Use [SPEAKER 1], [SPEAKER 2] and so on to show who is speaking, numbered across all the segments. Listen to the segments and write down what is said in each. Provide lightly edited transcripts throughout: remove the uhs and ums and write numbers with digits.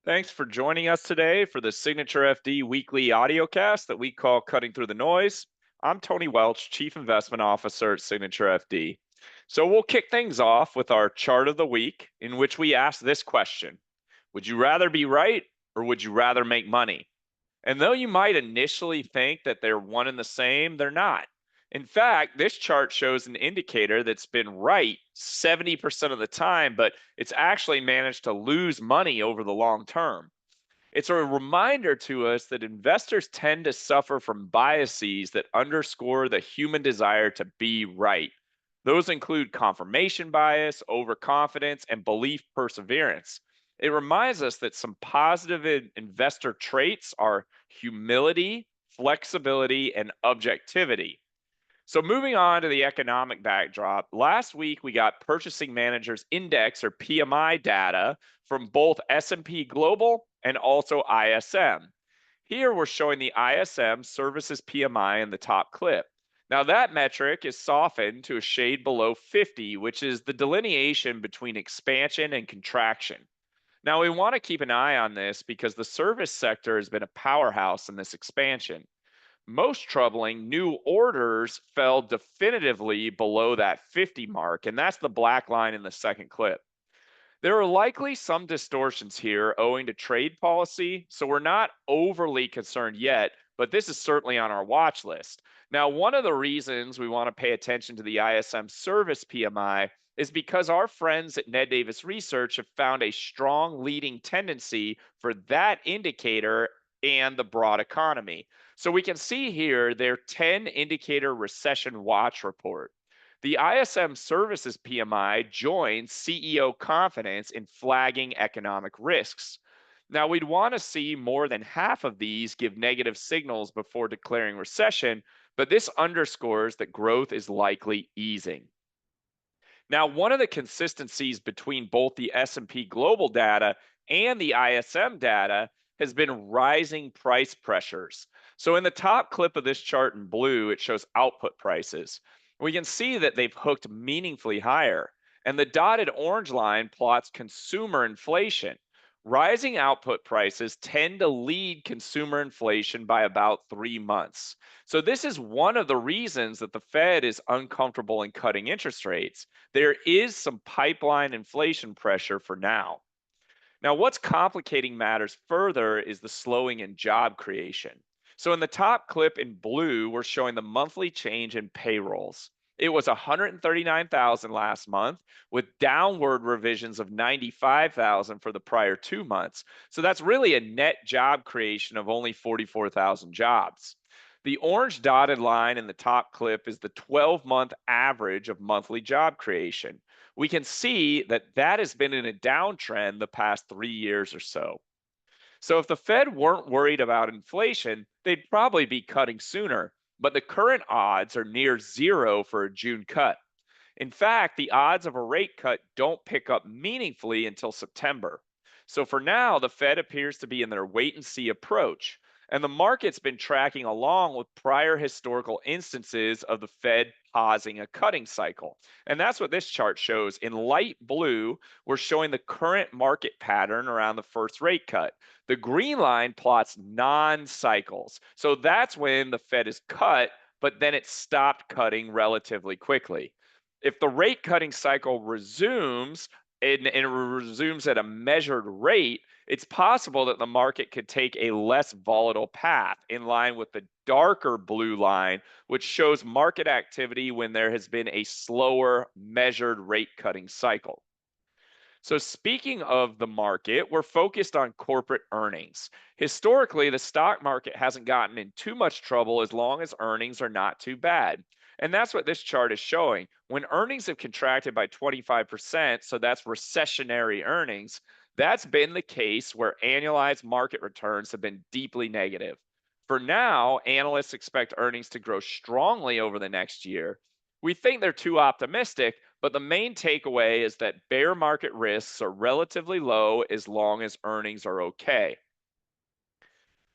[SPEAKER 1] Thanks for joining us today for the Signature FD weekly audiocast that we call Cutting Through the Noise. I'm Tony Welch, Chief Investment Officer at Signature FD. So we'll kick things off with our chart of the week, in which we ask this question: would you rather be right or would you rather make money? And though you might initially think that they're one and the same, they're not. In fact, this chart shows an indicator that's been right 70% of the time, but it's actually managed to lose money over the long term. It's a reminder to us that investors tend to suffer from biases that underscore the human desire to be right. Those include confirmation bias, overconfidence, and belief perseverance. It reminds us that some positive investor traits are humility, flexibility, and objectivity. So moving on to the economic backdrop, last week we got Purchasing Managers Index or PMI data from both S&P Global and also ISM. Here we're showing the ISM Services PMI in the top clip. Now that metric is softened to a shade below 50, which is the delineation between expansion and contraction. Now we want to keep an eye on this because the service sector has been a powerhouse in this expansion. Most troubling, new orders fell definitively below that 50 mark, and that's the black line in the second clip. There are likely some distortions here owing to trade policy, so we're not overly concerned yet, but this is certainly on our watch list. Now, one of the reasons we want to pay attention to the ISM service PMI is because our friends at Ned Davis Research have found a strong leading tendency for that indicator and the broad economy. So we can see here their 10 indicator recession watch report. The ISM Services PMI joins CEO confidence in flagging economic risks. Now, we'd want to see more than half of these give negative signals before declaring recession, but this underscores that growth is likely easing. Now, one of the consistencies between both the S&P Global data and the ISM data has been rising price pressures. So in the top clip of this chart in blue, it shows output prices. We can see that they've hooked meaningfully higher. And the dotted orange line plots consumer inflation. Rising output prices tend to lead consumer inflation by about 3 months. So, this is one of the reasons that the Fed is uncomfortable in cutting interest rates. There is some pipeline inflation pressure for now. Now, what's complicating matters further is the slowing in job creation. So, in the top clip in blue, we're showing the monthly change in payrolls. It was 139,000 last month, with downward revisions of 95,000 for the prior 2 months. So, that's really a net job creation of only 44,000 jobs. The orange dotted line in the top clip is the 12-month average of monthly job creation. We can see that that has been in a downtrend the past 3 years or so. So if the Fed weren't worried about inflation, they'd probably be cutting sooner. But the current odds are near zero for a June cut. In fact, the odds of a rate cut don't pick up meaningfully until September. So for now, the Fed appears to be in their wait and see approach. And the market's been tracking along with prior historical instances of the Fed pausing a cutting cycle. And that's what this chart shows. In light blue, we're showing the current market pattern around the first rate cut. The green line plots non cycles. So that's when the Fed is cut, but then it stopped cutting relatively quickly. If the rate cutting cycle resumes and it resumes at a measured rate, it's possible that the market could take a less volatile path in line with the darker blue line, which shows market activity when there has been a slower measured rate cutting cycle. So, speaking of the market, we're focused on corporate earnings. Historically, the stock market hasn't gotten in too much trouble as long as earnings are not too bad. And that's what this chart is showing. When earnings have contracted by 25%, so that's recessionary earnings, that's been the case where annualized market returns have been deeply negative. For now, analysts expect earnings to grow strongly over the next year. We think they're too optimistic, but the main takeaway is that bear market risks are relatively low as long as earnings are okay.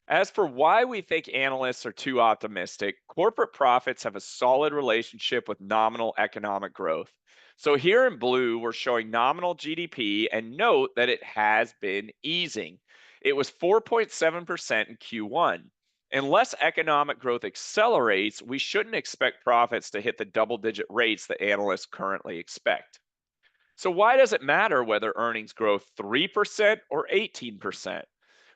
[SPEAKER 1] As for why we think analysts are too optimistic, corporate profits have a solid relationship with nominal economic growth. So here in blue, we're showing nominal GDP and note that it has been easing. It was 4.7% in Q1. Unless economic growth accelerates, we shouldn't expect profits to hit the double digit rates that analysts currently expect. So, why does it matter whether earnings grow 3% or 18%?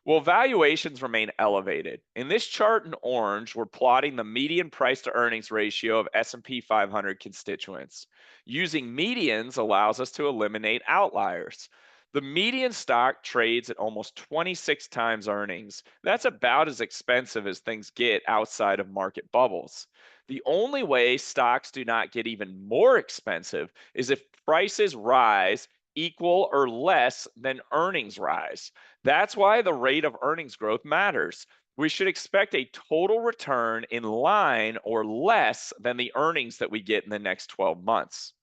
[SPEAKER 1] Well, valuations remain elevated. In this chart in orange, we're plotting the median price to earnings ratio of S&P 500 constituents. Using medians allows us to eliminate outliers. The median stock trades at almost 26 times earnings. That's about as expensive as things get outside of market bubbles. The only way stocks do not get even more expensive is if prices rise equal or less than earnings rise. That's why the rate of earnings growth matters. We should expect a total return in line or less than the earnings that we get in the next 12 months.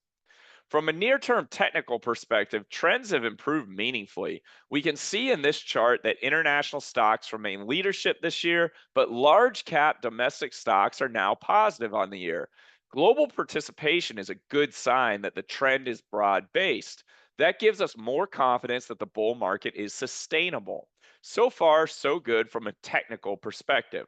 [SPEAKER 1] From a near term technical perspective, trends have improved meaningfully. We can see in this chart that international stocks remain leadership this year, but large cap domestic stocks are now positive on the year. Global participation is a good sign that the trend is broad based. That gives us more confidence that the bull market is sustainable. So far, so good from a technical perspective.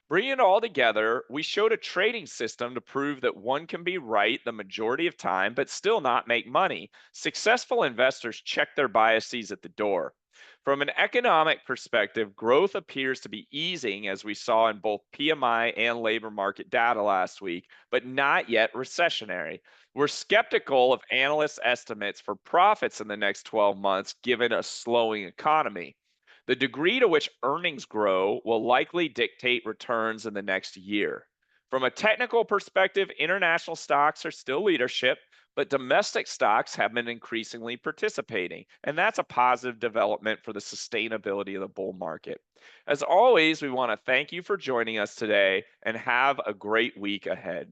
[SPEAKER 1] Bringing it all together, we showed a trading system to prove that one can be right the majority of time, but still not make money. Successful investors check their biases at the door. From an economic perspective, growth appears to be easing, as we saw in both PMI and labor market data last week, but not yet recessionary. We're skeptical of analysts' estimates for profits in the next 12 months, given a slowing economy. The degree to which earnings grow will likely dictate returns in the next year. From a technical perspective, international stocks are still leadership, but domestic stocks have been increasingly participating, and that's a positive development for the sustainability of the bull market. As always, we want to thank you for joining us today and have a great week ahead.